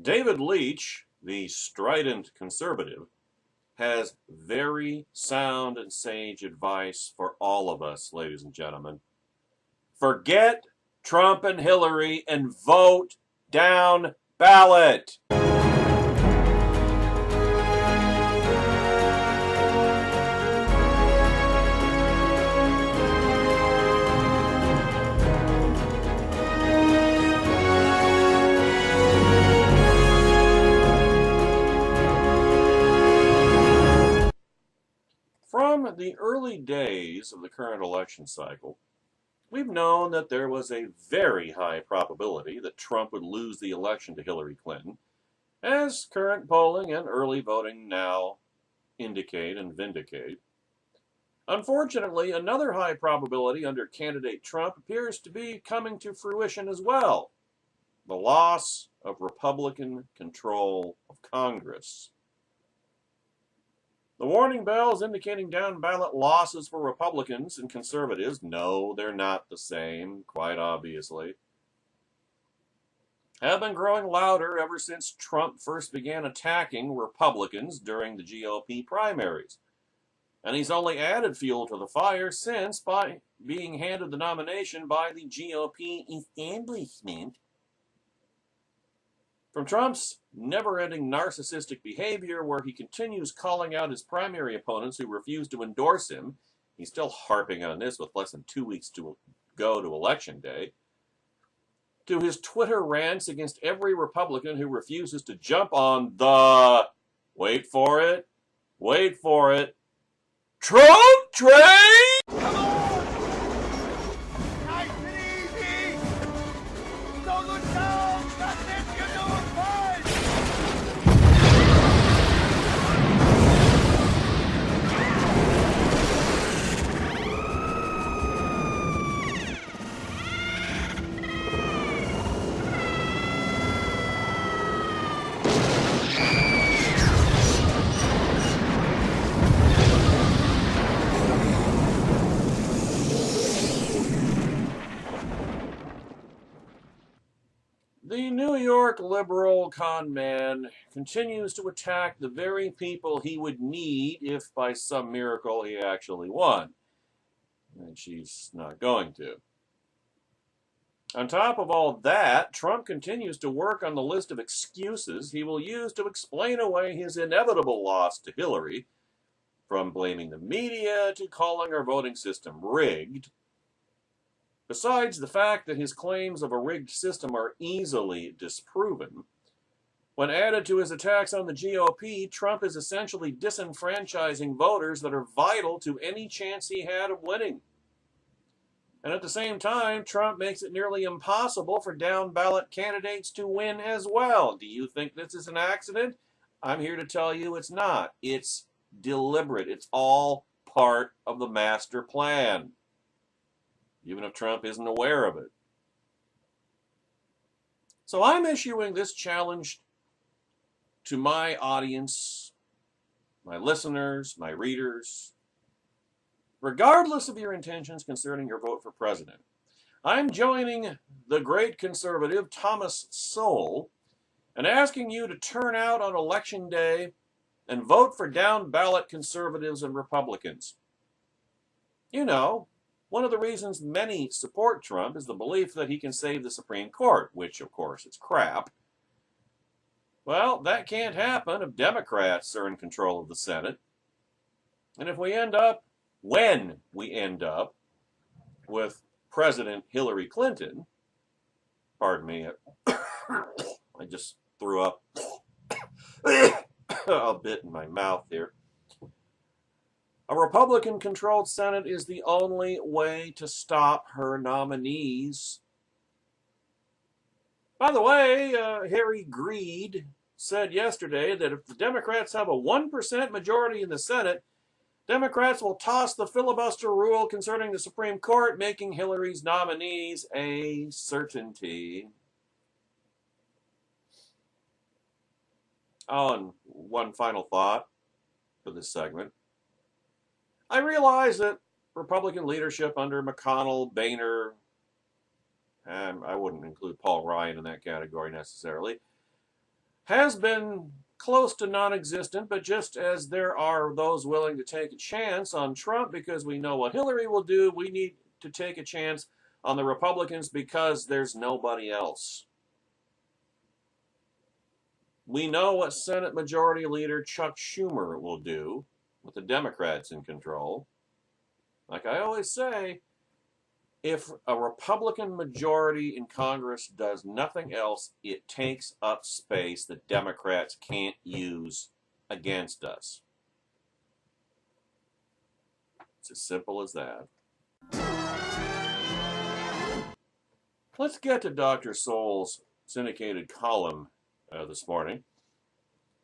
David Leach, the strident conservative, has very sound and sage advice for all of us, ladies and gentlemen. Forget Trump and Hillary and vote down ballot. From the early days of the current election cycle, we've known that there was a very high probability that Trump would lose the election to Hillary Clinton, as current polling and early voting now indicate and vindicate. Unfortunately, another high probability under candidate Trump appears to be coming to fruition as well: the loss of Republican control of Congress. The warning bells indicating down-ballot losses for Republicans and conservatives, no, they're not the same, quite obviously, have been growing louder ever since Trump first began attacking Republicans during the GOP primaries. And he's only added fuel to the fire since by being handed the nomination by the GOP establishment. From Trump's never-ending narcissistic behavior, where he continues calling out his primary opponents who refuse to endorse him, he's still harping on this with less than 2 weeks to go to Election Day, to his Twitter rants against every Republican who refuses to jump on the, wait for it, Trump train! Come on! Nice and easy! Don't look down! That's it! You're doing fine! The New York liberal con man continues to attack the very people he would need if by some miracle he actually won. And she's not going to. On top of all that, Trump continues to work on the list of excuses he will use to explain away his inevitable loss to Hillary, from blaming the media to calling our voting system rigged. Besides the fact that his claims of a rigged system are easily disproven, when added to his attacks on the GOP, Trump is essentially disenfranchising voters that are vital to any chance he had of winning. And at the same time, Trump makes it nearly impossible for down-ballot candidates to win as well. Do you think this is an accident? I'm here to tell you it's not. It's deliberate. It's all part of the master plan, even if Trump isn't aware of it. So I'm issuing this challenge to my audience, my listeners, my readers, regardless of your intentions concerning your vote for president. I'm joining the great conservative Thomas Sowell and asking you to turn out on Election Day and vote for down-ballot conservatives and Republicans. You know, one of the reasons many support Trump is the belief that he can save the Supreme Court, which, of course, is crap. Well, that can't happen if Democrats are in control of the Senate. And if we end up, when we end up, with President Hillary Clinton, pardon me, I just threw up a bit in my mouth here. A Republican-controlled Senate is the only way to stop her nominees. By the way, Harry Greed said yesterday that if the Democrats have a 1% majority in the Senate, Democrats will toss the filibuster rule concerning the Supreme Court, making Hillary's nominees a certainty. Oh, and one final thought for this segment. I realize that Republican leadership under McConnell, Boehner, and I wouldn't include Paul Ryan in that category necessarily, has been close to non-existent, but just as there are those willing to take a chance on Trump because we know what Hillary will do, we need to take a chance on the Republicans because there's nobody else. We know what Senate Majority Leader Chuck Schumer will do with the Democrats in control. Like I always say, if a Republican majority in Congress does nothing else, it takes up space that Democrats can't use against us. It's as simple as that. Let's get to Dr. Soul's syndicated column this morning.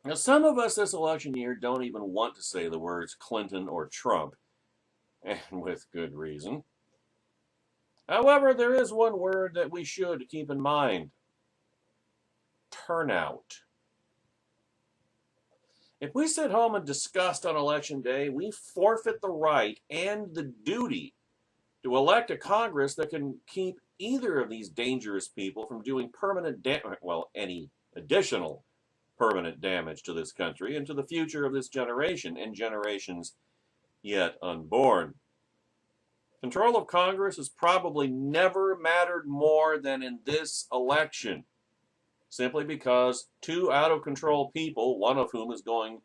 Now, some of us this election year don't even want to say the words Clinton or Trump, and with good reason. However, there is one word that we should keep in mind: turnout. If we sit home and disgust on Election Day, we forfeit the right and the duty to elect a Congress that can keep either of these dangerous people from doing permanent damage, well, any additional permanent damage to this country and to the future of this generation and generations yet unborn. Control of Congress has probably never mattered more than in this election, simply because two out-of-control people, one of whom is going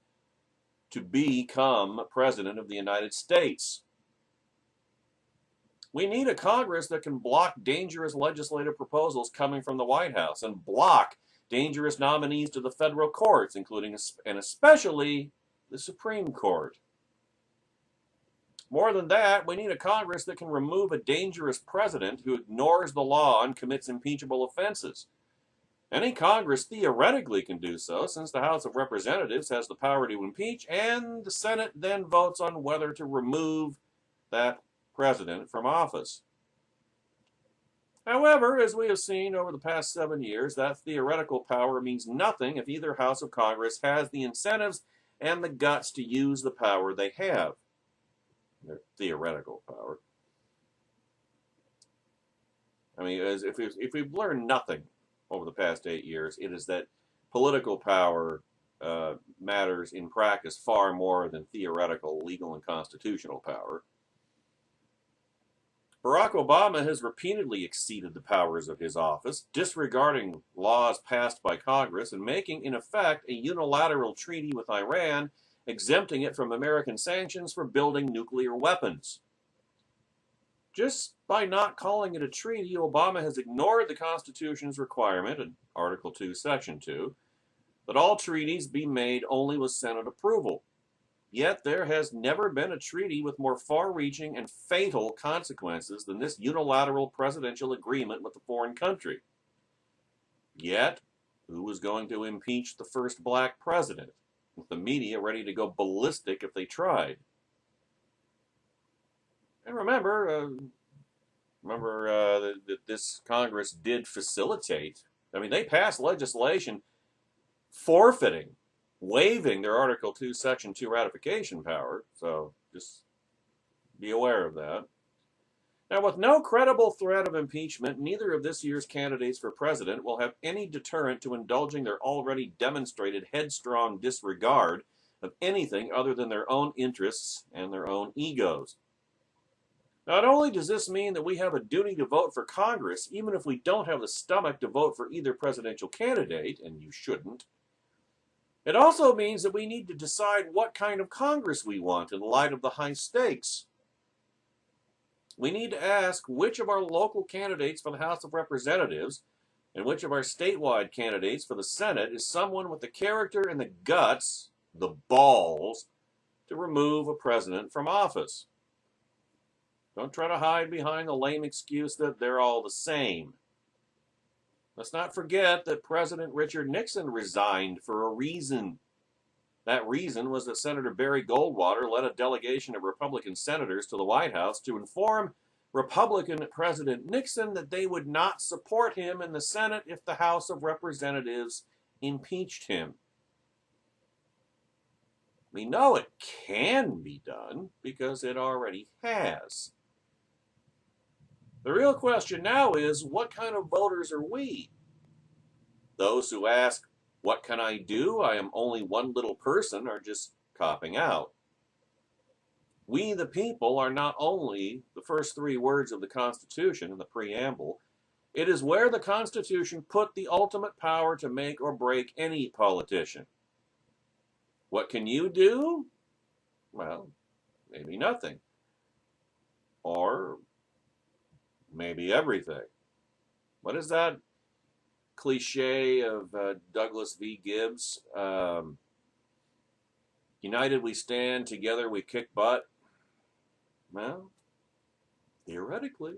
to become President of the United States. We need a Congress that can block dangerous legislative proposals coming from the White House and block dangerous nominees to the federal courts, including and especially the Supreme Court. More than that, we need a Congress that can remove a dangerous president who ignores the law and commits impeachable offenses. Any Congress theoretically can do so, since the House of Representatives has the power to impeach, and the Senate then votes on whether to remove that president from office. However, as we have seen over the past 7 years, that theoretical power means nothing if either House of Congress has the incentives and the guts to use the power they have. Their theoretical power. I mean, if we've learned nothing over the past 8 years, it is that political power matters in practice far more than theoretical, legal, and constitutional power. Barack Obama has repeatedly exceeded the powers of his office, disregarding laws passed by Congress and making, in effect, a unilateral treaty with Iran, exempting it from American sanctions for building nuclear weapons. Just by not calling it a treaty, Obama has ignored the Constitution's requirement, in Article 2, Section 2, that all treaties be made only with Senate approval. Yet there has never been a treaty with more far-reaching and fatal consequences than this unilateral presidential agreement with a foreign country. Yet, who was going to impeach the first black president, with the media ready to go ballistic if they tried? And remember that this Congress did facilitate. I mean, they passed legislation forfeiting, waiving their Article 2, Section 2 ratification power. So just be aware of that. Now, with no credible threat of impeachment, neither of this year's candidates for president will have any deterrent to indulging their already demonstrated headstrong disregard of anything other than their own interests and their own egos. Not only does this mean that we have a duty to vote for Congress, even if we don't have the stomach to vote for either presidential candidate, and you shouldn't, it also means that we need to decide what kind of Congress we want in light of the high stakes. We need to ask which of our local candidates for the House of Representatives and which of our statewide candidates for the Senate is someone with the character and the guts, the balls, to remove a president from office. Don't try to hide behind the lame excuse that they're all the same. Let's not forget that President Richard Nixon resigned for a reason. That reason was that Senator Barry Goldwater led a delegation of Republican senators to the White House to inform Republican President Nixon that they would not support him in the Senate if the House of Representatives impeached him. We know it can be done because it already has. The real question now is, what kind of voters are we? Those who ask, What can I do? I am only one little person, or just copping out. We the people are not only the first three words of the Constitution in the preamble, it is where the Constitution put the ultimate power to make or break any politician. What can you do? Well, maybe nothing. Or maybe everything. What is that cliche of Douglas V. Gibbs? United we stand, together we kick butt. Well, theoretically.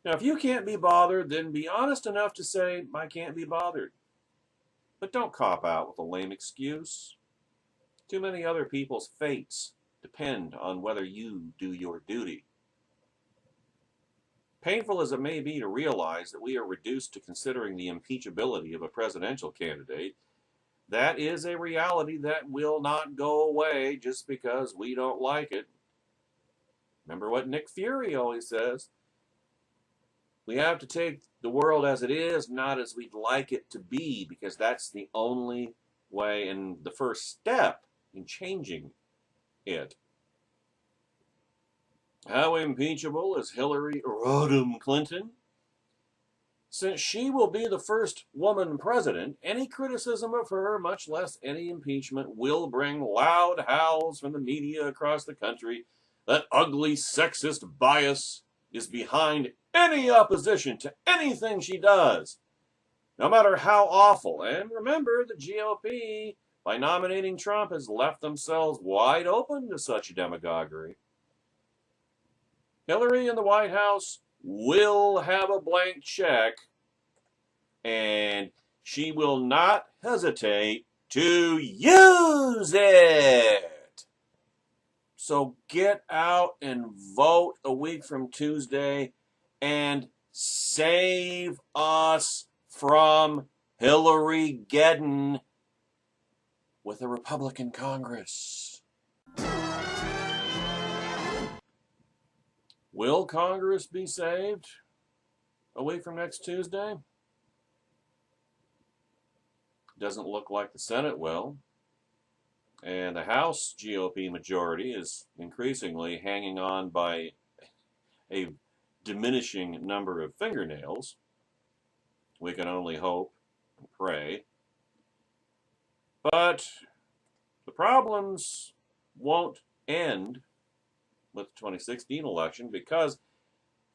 Now, if you can't be bothered, then be honest enough to say, I can't be bothered. But don't cop out with a lame excuse. Too many other people's fates depend on whether you do your duty. Painful as it may be to realize that we are reduced to considering the impeachability of a presidential candidate, that is a reality that will not go away just because we don't like it. Remember what Nick Fury always says. We have to take the world as it is, not as we'd like it to be, because that's the only way and the first step in changing it. How impeachable is Hillary Rodham Clinton? Since she will be the first woman president, any criticism of her, much less any impeachment, will bring loud howls from the media across the country that ugly sexist bias is behind any opposition to anything she does, no matter how awful. And remember, the GOP, by nominating Trump, has left themselves wide open to such demagoguery. Hillary in the White House will have a blank check, and she will not hesitate to use it. So get out and vote a week from Tuesday and save us from Hillary Geddon with a Republican Congress. Will Congress be saved a week from next Tuesday? Doesn't look like the Senate will. And the House GOP majority is increasingly hanging on by a diminishing number of fingernails. We can only hope and pray. But the problems won't end with the 2016 election, because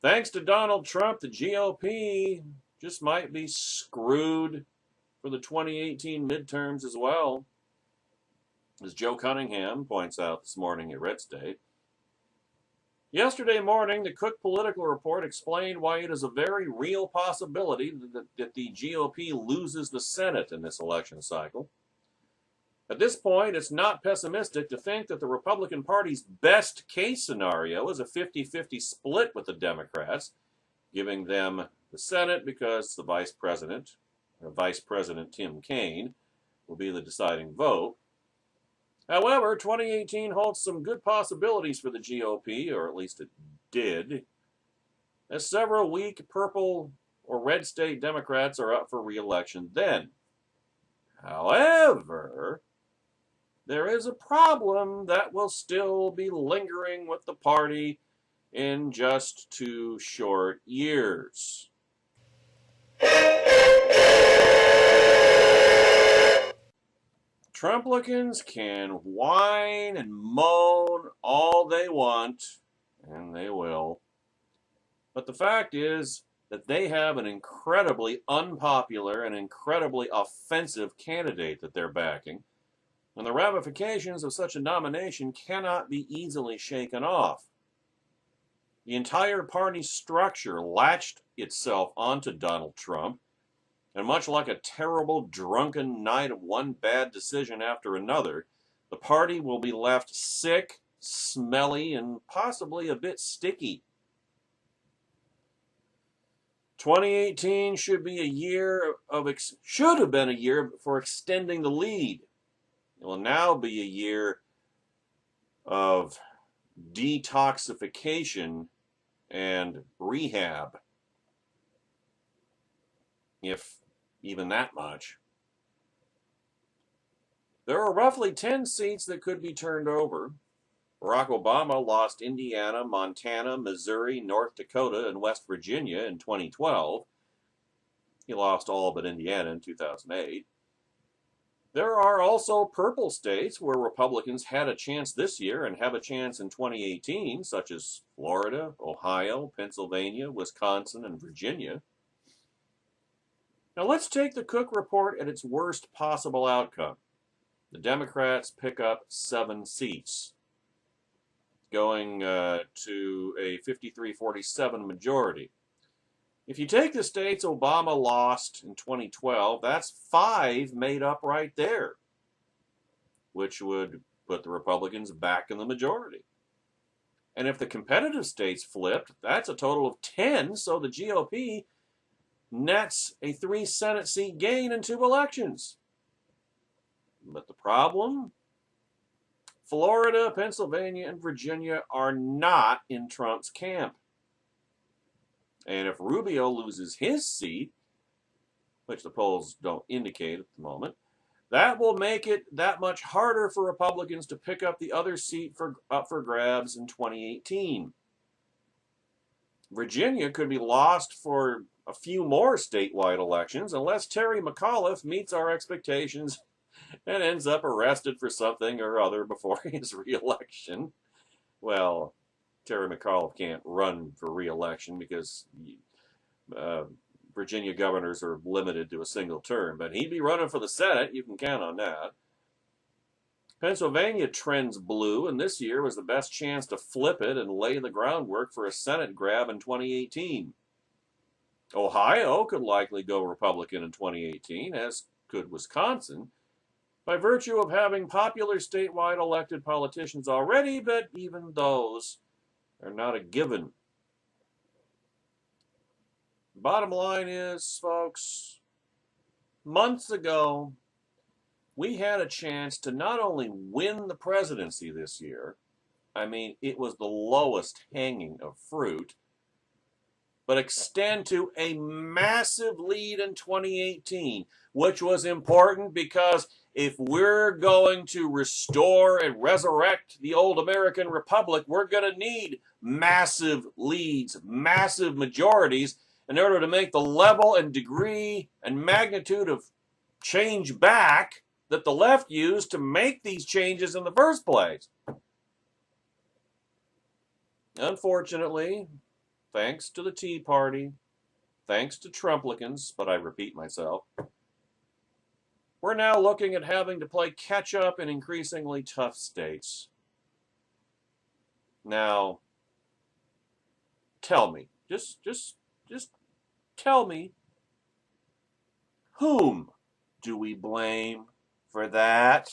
thanks to Donald Trump, the GOP just might be screwed for the 2018 midterms as well. As Joe Cunningham points out this morning at Red State. Yesterday morning, the Cook Political Report explained why it is a very real possibility that the GOP loses the Senate in this election cycle. At this point, it's not pessimistic to think that the Republican Party's best case scenario is a 50-50 split with the Democrats, giving them the Senate because the Vice President Tim Kaine, will be the deciding vote. However, 2018 holds some good possibilities for the GOP, or at least it did, as several weak purple or red state Democrats are up for re-election then. However, there is a problem that will still be lingering with the party in just 2 short years. Trumplicans can whine and moan all they want, and they will. But the fact is that they have an incredibly unpopular and incredibly offensive candidate that they're backing, and the ramifications of such a nomination cannot be easily shaken off. The entire party structure latched itself onto Donald Trump, and much like a terrible drunken night of one bad decision after another, the party will be left sick, smelly, and possibly a bit sticky. 2018 should have been a year for extending the lead. It will now be a year of detoxification and rehab. If even that much. There are roughly 10 seats that could be turned over. Barack Obama lost Indiana, Montana, Missouri, North Dakota, and West Virginia in 2012. He lost all but Indiana in 2008. There are also purple states where Republicans had a chance this year and have a chance in 2018, such as Florida, Ohio, Pennsylvania, Wisconsin, and Virginia. Now let's take the Cook report at its worst possible outcome. The Democrats pick up 7 seats, going to a 53-47 majority. If you take the states Obama lost in 2012, that's 5 made up right there, which would put the Republicans back in the majority. And if the competitive states flipped, that's a total of 10, so the GOP nets a 3 Senate seat gain in 2 elections. But the problem? Florida, Pennsylvania, and Virginia are not in Trump's camp. And if Rubio loses his seat, which the polls don't indicate at the moment, that will make it that much harder for Republicans to pick up the other seat up for grabs in 2018. Virginia could be lost for a few more statewide elections unless Terry McAuliffe meets our expectations and ends up arrested for something or other before his re-election. Well, Terry McAuliffe can't run for re-election because Virginia governors are limited to a single term, but he'd be running for the Senate. You can count on that. Pennsylvania trends blue, and this year was the best chance to flip it and lay the groundwork for a Senate grab in 2018. Ohio could likely go Republican in 2018, as could Wisconsin, by virtue of having popular statewide elected politicians already, but even those are not a given. Bottom line is, folks, months ago, we had a chance to not only win the presidency this year, I mean, it was the lowest hanging of fruit, but extend to a massive lead in 2018, which was important because if we're going to restore and resurrect the old American Republic, we're going to need massive leads, massive majorities in order to make the level and degree and magnitude of change back that the left used to make these changes in the first place. Unfortunately, thanks to the Tea Party, thanks to Trumplicans, but I repeat myself, we're now looking at having to play catch-up in increasingly tough states. Now, tell me, just tell me, whom do we blame for that?